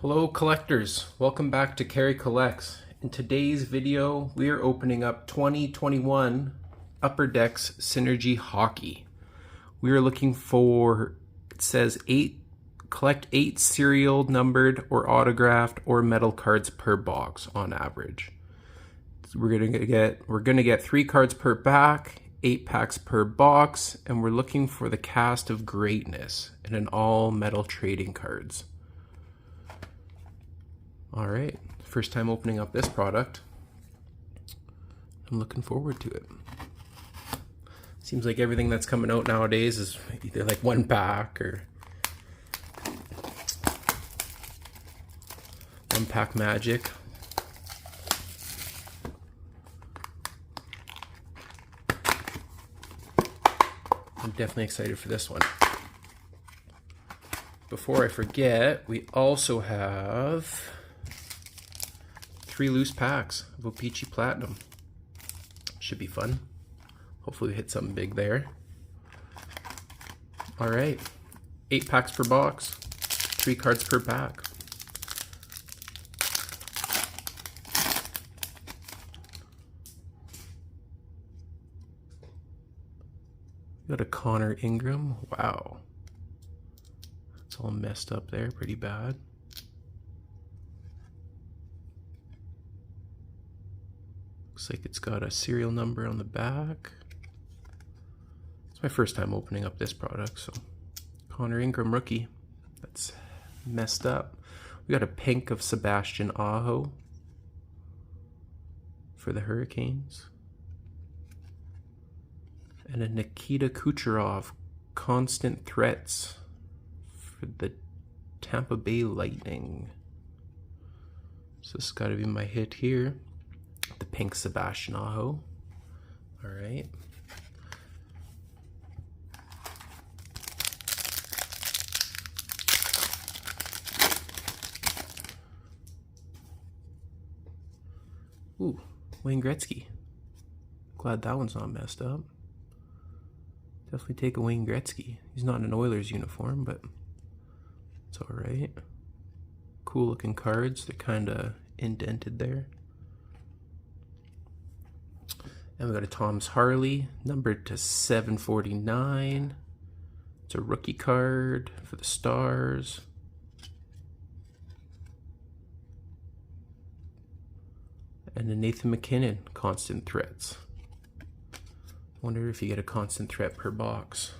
Hello collectors, welcome back to Carey Collects. In today's video, we are opening up 2021 Upper Decks Synergy Hockey. We are looking for, it says collect 8 serial numbered or autographed or metal cards per box on average. So we're gonna get 3 cards per pack, 8 packs per box, and we're looking for the Cast of Greatness in an all metal trading cards. All right, first time opening up this product. I'm looking forward to it. Seems like everything that's coming out nowadays is either like 1 pack or 1 pack magic. I'm definitely excited for this one. Before I forget, we also have 3 loose packs of O-Pee-Chee Platinum. Should be fun. Hopefully we hit something big there. All right, 8 packs per box, 3 cards per pack. Got a Connor Ingram. Wow. It's all messed up there, pretty bad. Looks like it's got a serial number on the back. It's my first time opening up this product, so Connor Ingram rookie. That's messed up. We got a pink of Sebastian Aho for the Hurricanes. And a Nikita Kucherov Constant Threats for the Tampa Bay Lightning. So this has got to be my hit here. The pink Sebastian Aho. All right. Ooh, Wayne Gretzky. Glad that one's not messed up. Definitely take a Wayne Gretzky. He's not in an Oilers uniform, but it's all right. Cool looking cards. They're kind of indented there. And we got a Tom's Harley, numbered to 749. It's a rookie card for the Stars. And a Nathan MacKinnon, Constant Threats. Wonder if you get a constant threat per box.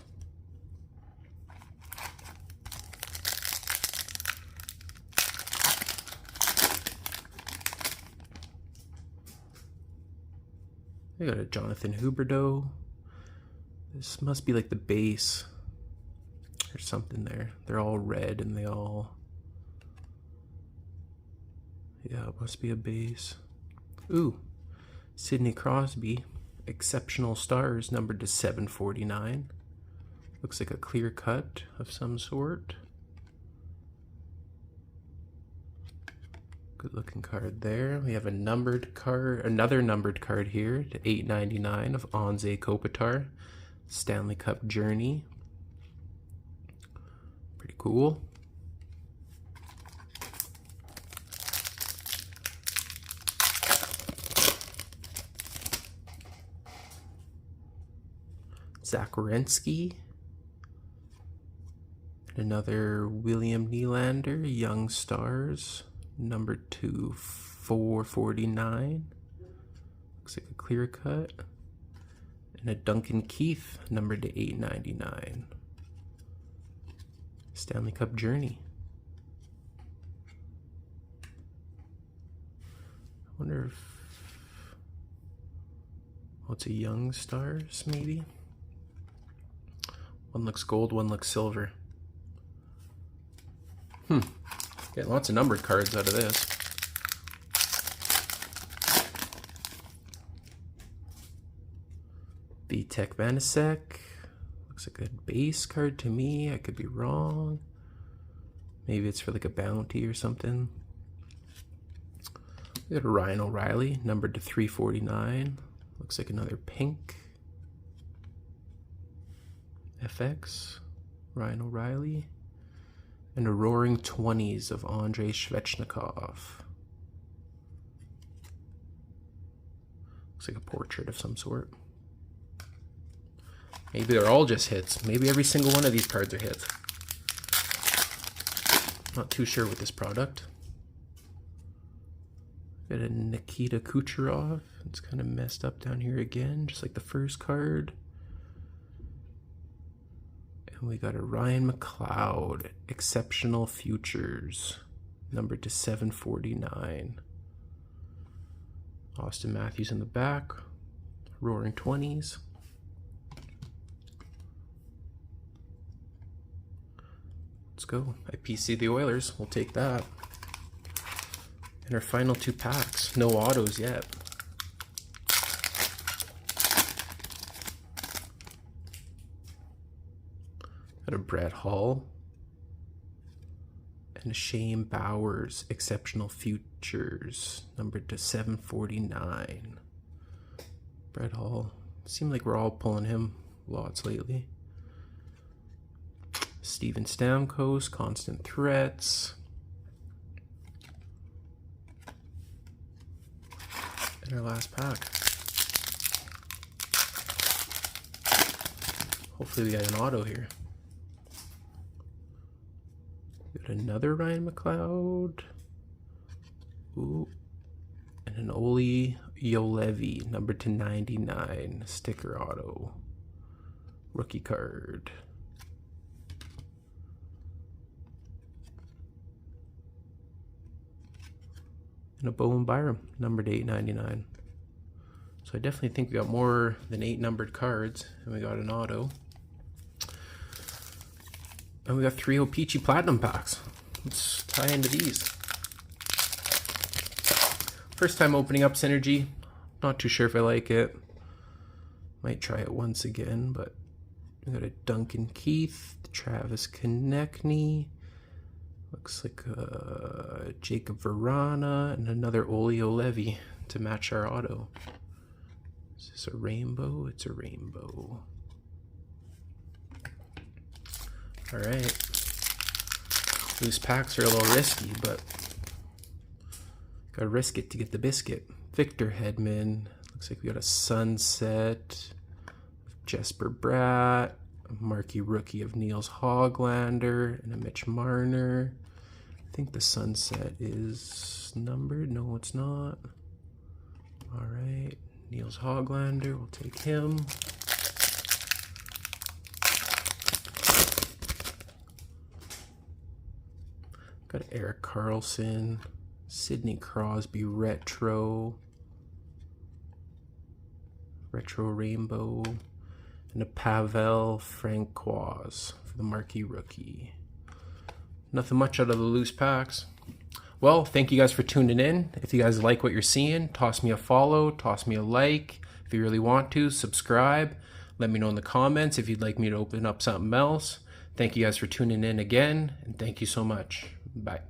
I got a Jonathan Huberdeau. This must be like the base or something there. They're all red and they all... Yeah, it must be a base. Ooh, Sidney Crosby. Exceptional Stars, numbered to 749. Looks like a clear cut of some sort. Good looking card there. We have a numbered card, another numbered card here to 899 of Anze Kopitar. Stanley Cup Journey. Pretty cool. Zach Werenski. Another William Nylander, Young Stars, number 2/449. Looks like a clear cut. And a Duncan Keith, numbered to 899. Stanley Cup Journey. I wonder if... Oh, it's a Young Stars, maybe? One looks gold, one looks silver. Getting lots of numbered cards out of this. Vitek Vanecek. Looks like a base card to me. I could be wrong. Maybe it's for like a bounty or something. We got a Ryan O'Reilly, numbered to 349. Looks like another pink. FX, Ryan O'Reilly. And a Roaring 20s of Andrei Svechnikov. Looks like a portrait of some sort. Maybe they're all just hits. Maybe every single one of these cards are hits. Not too sure with this product. Got a Nikita Kucherov. It's kind of messed up down here again, just like the first card. And we got a Ryan McLeod, Exceptional Futures, numbered to 749. Austin Matthews in the back, Roaring 20s. Let's go. I PC the Oilers. We'll take that. And our final 2 packs. No autos yet. Got a Brett Hull. And a Shane Bowers, Exceptional Futures, numbered to 749. Brett Hull. Seems like we're all pulling him lots lately. Steven Stamkos, Constant Threats. And our last pack. Hopefully we got an auto here. Got another Ryan McLeod. Ooh. And an Oli Yolevi, numbered to 99. Sticker auto. Rookie card. And a Bowen Byram, numbered 899. So I definitely think we got more than 8 numbered cards, and we got an auto. And we got 3 O-Pee-Chee Platinum packs. Let's tie into these. First time opening up Synergy. Not too sure if I like it. Might try it once again, but we got a Duncan Keith, Travis Konechny. Looks like Jacob Verana and another Olio Levy to match our auto. Is this a rainbow? It's a rainbow. All right. Loose packs are a little risky, but gotta risk it to get the biscuit. Victor Hedman. Looks like we got a Sunset. Jesper Bratt. Marquee rookie of Niels Hoglander and a Mitch Marner. I think the Sunset is numbered. No, it's not. All right, Niels Hoglander. We'll take him. Got Erik Karlsson, Sidney Crosby retro rainbow. And a Pavel Francois for the marquee rookie. Nothing much out of the loose packs. Well, thank you guys for tuning in. If you guys like what you're seeing, toss me a follow, toss me a like. If you really want to, subscribe. Let me know in the comments if you'd like me to open up something else. Thank you guys for tuning in again, and thank you so much. Bye.